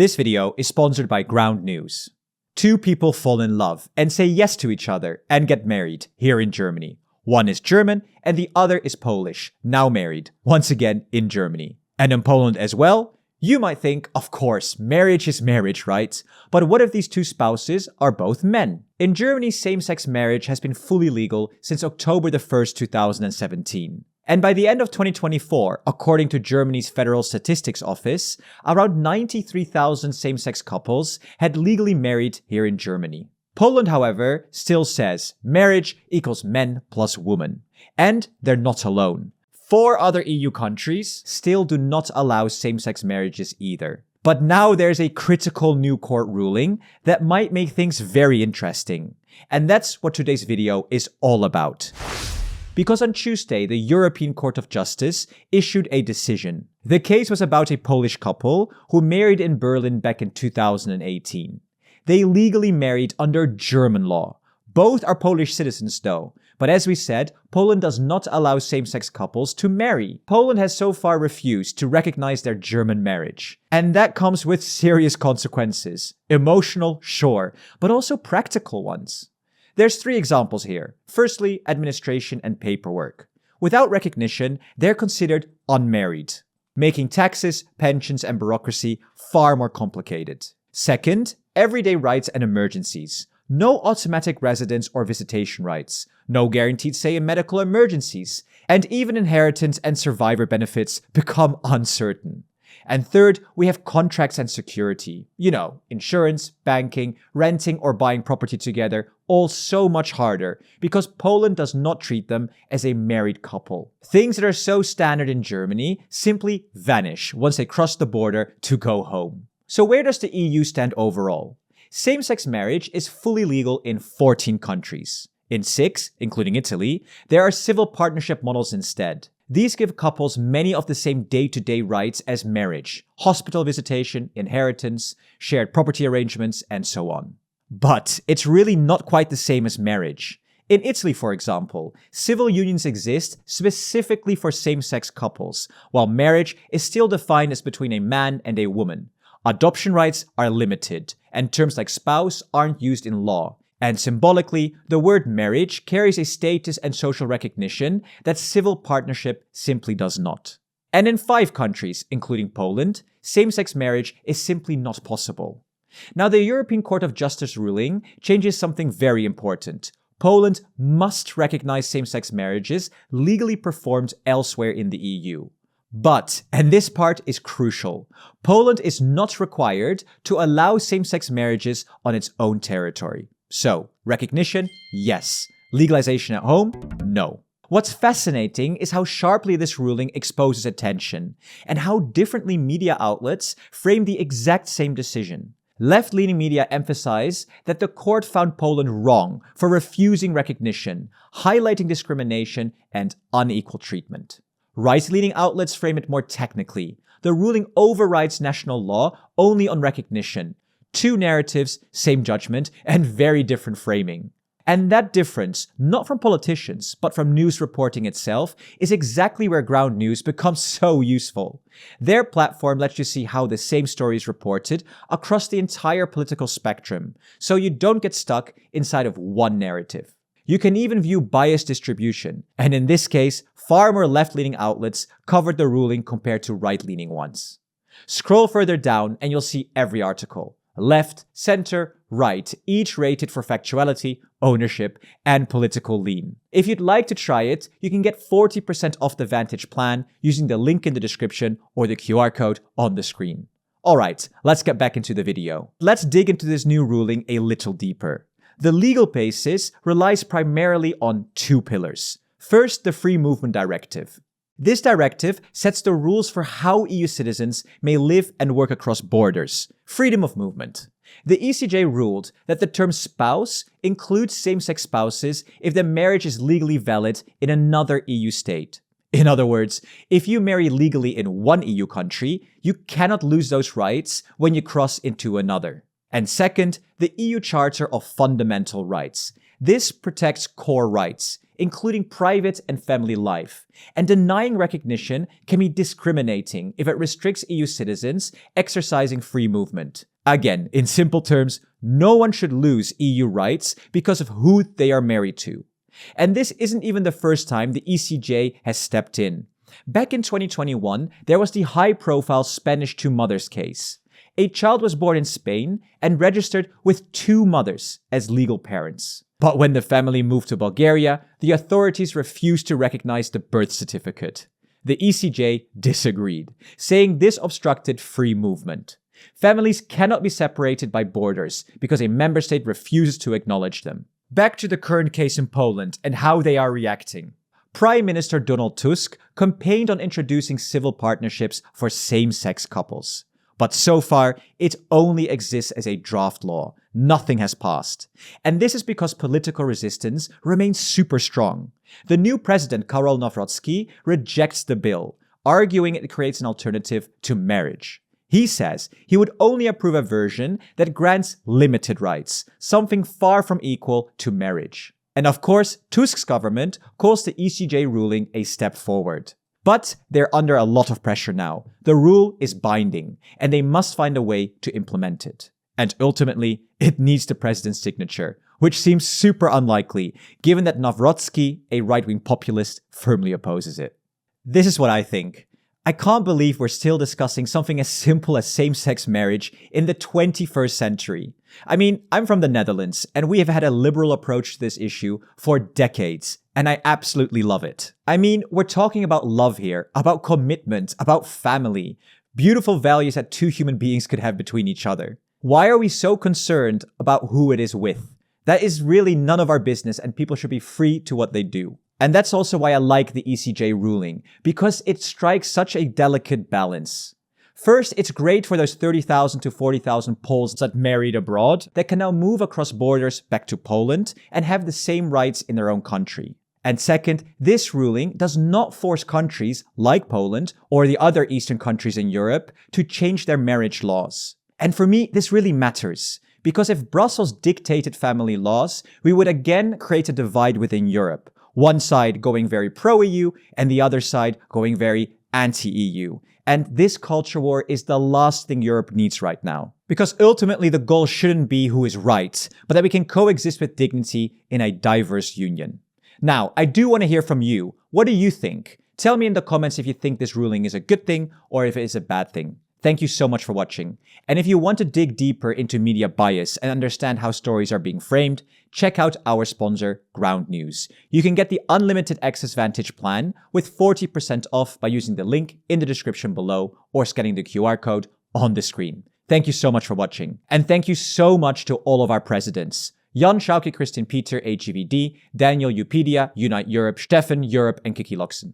This video is sponsored by Ground News. Two people fall in love and say yes to each other and get married here in Germany. One is German and the other is Polish, now married, once again in Germany. And in Poland as well? You might think, of course, marriage is marriage, right? But what if these two spouses are both men? In Germany, same-sex marriage has been fully legal since October the 1st, 2017. And by the end of 2024, according to Germany's Federal Statistics Office, around 93,000 same-sex couples had legally married here in Germany. Poland, however, still says marriage equals men plus woman. And they're not alone. 4 other EU countries still do not allow same-sex marriages either. But now there's a critical new court ruling that might make things very interesting. And that's what today's video is all about. Because on Tuesday, the European Court of Justice issued a decision. The case was about a Polish couple who married in Berlin back in 2018. They legally married under German law. Both are Polish citizens though, but as we said, Poland does not allow same-sex couples to marry. Poland has so far refused to recognize their German marriage. And that comes with serious consequences. Emotional, sure, but also practical ones. There's 3 examples here. Firstly, administration and paperwork. Without recognition, they're considered unmarried, making taxes, pensions, and bureaucracy far more complicated. Second, everyday rights and emergencies. No automatic residence or visitation rights. No guaranteed say in medical emergencies. And even inheritance and survivor benefits become uncertain. And third, we have contracts and security. You know, insurance, banking, renting or buying property together, all so much harder because Poland does not treat them as a married couple. Things that are so standard in Germany simply vanish once they cross the border to go home. So where does the EU stand overall? Same-sex marriage is fully legal in 14 countries. In 6, including Italy, there are civil partnership models instead. These give couples many of the same day-to-day rights as marriage: hospital visitation, inheritance, shared property arrangements, and so on. But it's really not quite the same as marriage. In Italy, for example, civil unions exist specifically for same-sex couples, while marriage is still defined as between a man and a woman. Adoption rights are limited, and terms like spouse aren't used in law. And symbolically, the word marriage carries a status and social recognition that civil partnership simply does not. And in 5 countries, including Poland, same-sex marriage is simply not possible. Now, the European Court of Justice ruling changes something very important. Poland must recognize same-sex marriages legally performed elsewhere in the EU. But, and this part is crucial, Poland is not required to allow same-sex marriages on its own territory. So, recognition, yes. Legalization at home, no. What's fascinating is how sharply this ruling exposes attention, and how differently media outlets frame the exact same decision. Left-leaning media emphasize that the court found Poland wrong for refusing recognition, highlighting discrimination and unequal treatment. Right-leaning outlets frame it more technically. The ruling overrides national law only on recognition. 2 narratives, same judgment, and very different framing. And that difference, not from politicians, but from news reporting itself, is exactly where Ground News becomes so useful. Their platform lets you see how the same story is reported across the entire political spectrum, so you don't get stuck inside of one narrative. You can even view bias distribution, and in this case, far more left-leaning outlets covered the ruling compared to right-leaning ones. Scroll further down and you'll see every article. Left, center, right, each rated for factuality, ownership, and political lean. If you'd like to try it, you can get 40% off the Vantage plan using the link in the description or the QR code on the screen. Alright, let's get back into the video. Let's dig into this new ruling a little deeper. The legal basis relies primarily on 2 pillars. First, the Free Movement Directive. This directive sets the rules for how EU citizens may live and work across borders. Freedom of movement. The ECJ ruled that the term spouse includes same-sex spouses if the marriage is legally valid in another EU state. In other words, if you marry legally in one EU country, you cannot lose those rights when you cross into another. And second, the EU Charter of Fundamental Rights. This protects core rights. including private and family life. And denying recognition can be discriminating if it restricts EU citizens exercising free movement. Again, in simple terms, no one should lose EU rights because of who they are married to. And this isn't even the first time the ECJ has stepped in. Back in 2021, there was the high-profile Spanish two mothers case. A child was born in Spain and registered with two mothers as legal parents. But when the family moved to Bulgaria, the authorities refused to recognize the birth certificate. The ECJ disagreed, saying this obstructed free movement. Families cannot be separated by borders because a member state refuses to acknowledge them. Back to the current case in Poland and how they are reacting. Prime Minister Donald Tusk campaigned on introducing civil partnerships for same-sex couples. But so far, it only exists as a draft law. Nothing has passed. And this is because political resistance remains super strong. The new president, Karol Nawrocki, rejects the bill, arguing it creates an alternative to marriage. He says he would only approve a version that grants limited rights, something far from equal to marriage. And of course, Tusk's government calls the ECJ ruling a step forward. But they're under a lot of pressure now. The rule is binding, and they must find a way to implement it. And ultimately, it needs the president's signature, which seems super unlikely, given that Nawrocki, a right-wing populist, firmly opposes it. This is what I think. I can't believe we're still discussing something as simple as same-sex marriage in the 21st century. I mean, I'm from the Netherlands, and we have had a liberal approach to this issue for decades, and I absolutely love it. I mean, we're talking about love here, about commitment, about family, beautiful values that two human beings could have between each other. Why are we so concerned about who it is with? That is really none of our business, and people should be free to what they do. And that's also why I like the ECJ ruling, because it strikes such a delicate balance. First, it's great for those 30,000 to 40,000 Poles that married abroad that can now move across borders back to Poland and have the same rights in their own country. And second, this ruling does not force countries like Poland or the other Eastern countries in Europe to change their marriage laws. And for me, this really matters, because if Brussels dictated family laws, we would again create a divide within Europe. One side going very pro-EU and the other side going very anti-EU. And this culture war is the last thing Europe needs right now. Because ultimately the goal shouldn't be who is right, but that we can coexist with dignity in a diverse union. Now, I do want to hear from you. What do you think? Tell me in the comments if you think this ruling is a good thing or if it is a bad thing. Thank you so much for watching. And if you want to dig deeper into media bias and understand how stories are being framed, check out our sponsor, Ground News. You can get the Unlimited Access Vantage plan with 40% off by using the link in the description below or scanning the QR code on the screen. Thank you so much for watching. And thank you so much to all of our presidents. Jan Schauke, Christian Pieter, HGVD, Daniel Eupedia, Unite Europe, Stefan Europe, and Kiki Loxen.